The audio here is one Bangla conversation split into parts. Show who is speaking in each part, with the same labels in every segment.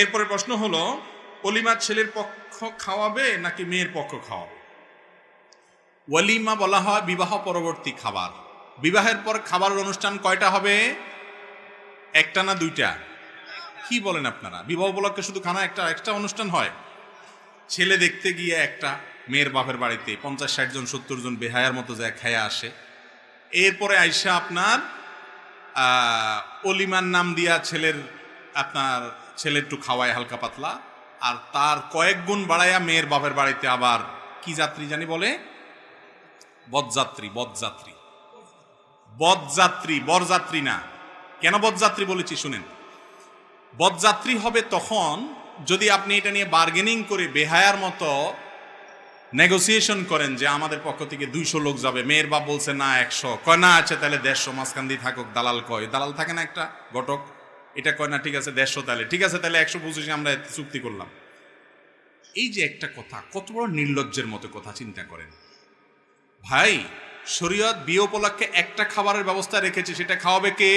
Speaker 1: এরপরে প্রশ্ন হলো, ওলিমা ছেলের পক্ষ খাওয়াবে নাকি মেয়ের পক্ষ খাওয়াবে? ওয়ালিমা বলা হয় বিবাহ পরবর্তী খাবার। বিবাহের পর খাবারের অনুষ্ঠান কয়টা হবে? একটা না দুইটা? কি বলেন আপনারা? বিবাহ উপলক্ষে শুধু খানা একটা অনুষ্ঠান হয়? ছেলে দেখতে গিয়ে একটা মেয়ের বাপের বাড়িতে 50-60 জন 70 জন বেহায়ার মতো যায় খায়া আসে। এরপরে আইসা আপনার অলিমার নাম দিয়া আপনার ছেলে একটু খাওয়ায় হালকা পাতলা, আর তার কয়েক গুণ বাড়াইয়া মেয়ের বাপের বাড়িতে আবার কি যাত্রী জানি বলে, বরযাত্রী। বরযাত্রী না। কেন বরযাত্রী বলেছি শুনেন। বরযাত্রী হবে তখন যদি আপনি এটা নিয়ে বার্গেনিং করে বেহায়ার মতো নেগোসিয়েশন করেন যে আমাদের পক্ষ থেকে 200 লোক যাবে, মেয়ের বাপ বলছে না 100, কয় না আছে তাহলে 150, মাঝখান দিয়ে থাকুক, দালাল কয়, দালাল থাকে না একটা ঘটক, এটা কয় না ঠিক আছে 150, তাহলে ঠিক আছে তাহলে 125 আমরা চুক্তি করলাম। এই যে একটা কথা, কত বড় নির্লজ্জের মতো কথা, চিন্তা করেন ভাই। শরীয়ত বিয়ে উপলক্ষে একটা খাবারের ব্যবস্থা রেখেছে, সেটা খাওয়াবে কে?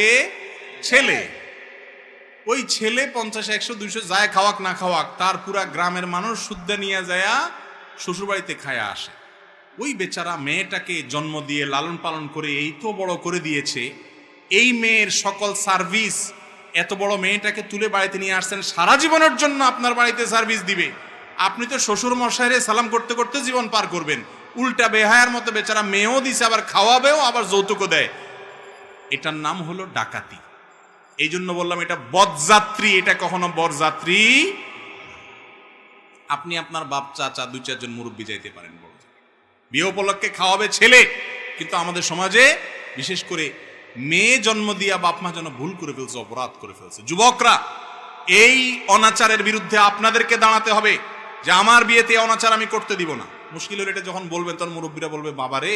Speaker 1: ছেলে। ওই ছেলে 50, 100, 200 যায় খাওয়াক না খাওয়াক, তার পুরা গ্রামের মানুষ শুদ্ধ নিয়ে যায় শ্বশুরবাড়িতে খায়া আসে। ওই বেচারা মেয়েটাকে জন্ম দিয়ে লালন পালন করে এই তো বড় করে দিয়েছে, এই মেয়ের সকল সার্ভিস, এত বড় মেয়েটাকে তুলে বাড়িতে নিয়ে আসছেন, সারা জীবনের জন্য আপনার বাড়িতে সার্ভিস দিবে। আপনি তো শ্বশুর মশাইরে সালাম করতে করতে জীবন পার করবেন, উল্টা বেহায়ার মতো বেচারা মেয়েও দিছে, আবার খাওয়াবেও, আবার যৌতুকও দেয়। এটার নাম হলো ডাকাতি। এই জন্য বললাম এটা বরযাত্রী, এটা কখনো বরযাত্রী। আপনি আপনার বাপ চাচা 2-4 জন মুরব্বী যাইতে পারেন, বড় বিয়ে উপলক্ষে খাওয়াবে ছেলে। কিন্তু আমাদের সমাজে বিশেষ করে মেয়ে জন্ম দিয়া বাপ মা যেন ভুল করে ফেলছে, অপরাধ করে ফেলছে। যুবকরা, এই অনাচারের বিরুদ্ধে আপনাদেরকে দাঁড়াতে হবে যে আমার বিয়েতে অনাচার আমি করতে দিব না। মুশকিল হলে এটা যখন বলবেন তখন মুরব্বীরা বলবে, বাবারে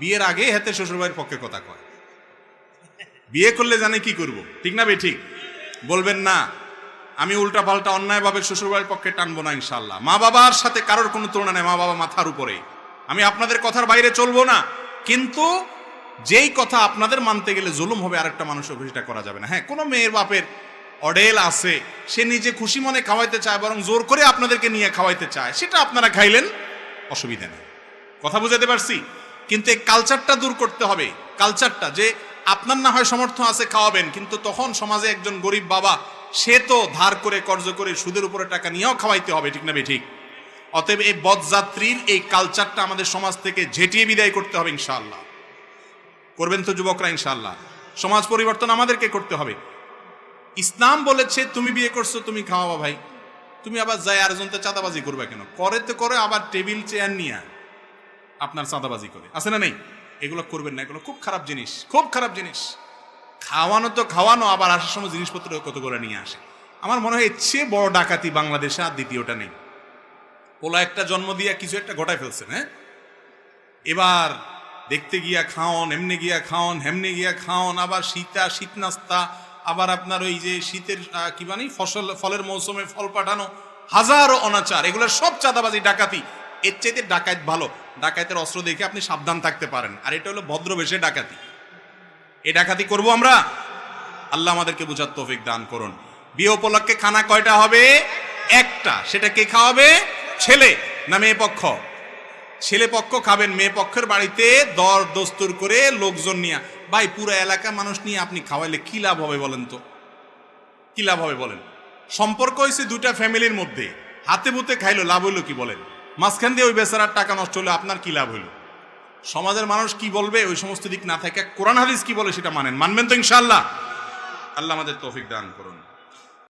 Speaker 1: বিয়ের আগে হাতে শ্বশুরবাড়ির পক্ষে কথা কয়, বিয়ে করলে জানে কি করব, ঠিক না? ঠিক বলবেন না। আমি উল্টা পাল্টা অন্যায়ভাবে শ্বশুরবাড়ির পক্ষে টানবো না ইনশাল্লাহ। মা বাবার সাথে কারোর কোনো তুলনা নেই, মা বাবা মাথার উপরে। আমি আপনাদের কথার বাইরে চলবো না, কিন্তু যেই কথা আপনাদের মানতে গেলে জুলুম হবে আরেকটা মানুষের সেটা করা যাবে না। হ্যাঁ, কোনো মেয়ের বাপের অডেল আছে, সে নিজে খুশি মনে খাওয়াইতে চায়, বরং জোর করে আপনাদেরকে নিয়ে খাওয়াইতে চায়, সেটা আপনারা খাইলেন, অসুবিধা নেই। কথা বুঝাতে পারছি? কিন্তু এই কালচারটা দূর করতে হবে। কালচারটা যে আপনার না হয় সামর্থ্য আছে খাওয়াবেন, কিন্তু তখন সমাজে একজন গরিব বাবা, সে তো ধার করে কর্জ করে সুদের উপরে টাকা নিয়েও খাওয়াইতে হবে, ঠিক না? ঠিক। অতএব এই বদযাত্রীর এই কালচারটা আমাদের সমাজ থেকে ঝেঁটিয়ে বিদায় করতে হবে ইনশাআল্লাহ। করবেন তো যুবকরা ইনশাআল্লাহ? সমাজ পরিবর্তন আমাদেরকে করতে হবে। ইসলাম বলেছে তুমি বিয়ে করছো তুমি খাওয়াবা ভাই, তুমি আবার যাই আরেকজনতে চাঁদাবাজি করবে কেন? করে তো করে আবার টেবিল চেয়ার নিয়ে আপনার চাঁদাবাজি করে, আছে না নেই? এগুলো করবেন না, এগুলো খুব খারাপ জিনিস, খুব খারাপ জিনিস। খাওয়ানো তো খাওয়ানো, আবার আসার সময় জিনিসপত্র কত করে নিয়ে আসে। আমার মনে হয় এর চেয়ে বড় ডাকাতি বাংলাদেশে আর দ্বিতীয়টা নেই। পোলা একটা জন্ম দিয়ে কিছু একটা ঘটায় ফেলছেন। হ্যাঁ, এবার দেখতে গিয়া খাওন, এমনি গিয়া খাওন, হেমনি গিয়া খাওন, আবার শীত নাস্তা, আবার আপনার ওই যে শীতের কি বানি ফলের মৌসুমে ফল পাঠানো, হাজারো অনাচার, এগুলো সব চাঁদাবাজি, ডাকাতি। এর চাইতে ডাকাত ভালো। ডাকাতের অস্ত্র দেখে আপনি সাবধান থাকতে পারেন, আর এটা হলো ভদ্রবেশে ডাকাতি। এই ডাকাতি করবো আমরা? আল্লাহ আমাদেরকে বুঝার তৌফিক দান করুন। বিয়ে উপলক্ষে খানা কয়টা হবে? একটা। সেটা কে খাওয়াবে? ছেলে না মেয়ে পক্ষ? ছেলে পক্ষ খাবেন। মেয়ে পক্ষের বাড়িতে দর দস্তুর করে লোকজন নিয়ে, ভাই পুরো এলাকা মানুষ নিয়ে আপনি খাওয়াইলে কি লাভ হবে বলেন তো? কি লাভ হবে বলেন? সম্পর্ক হয়েছে দুইটা ফ্যামিলির মধ্যে, হাতে বুতে খাইলো, লাভ হইলো কি বলেন? মাঝখান দিয়ে ওই বেচারার টাকা নষ্ট হলো, আপনার কি লাভ হইলো? সমাজের মানুষ কি বলবে ওই সমস্ত দিক না থাকে, কোরআন হাদিস কি বলে সেটা মানবেন তো ইনশাআল্লাহ? আল্লাহ আমাদের তৌফিক দান করুন।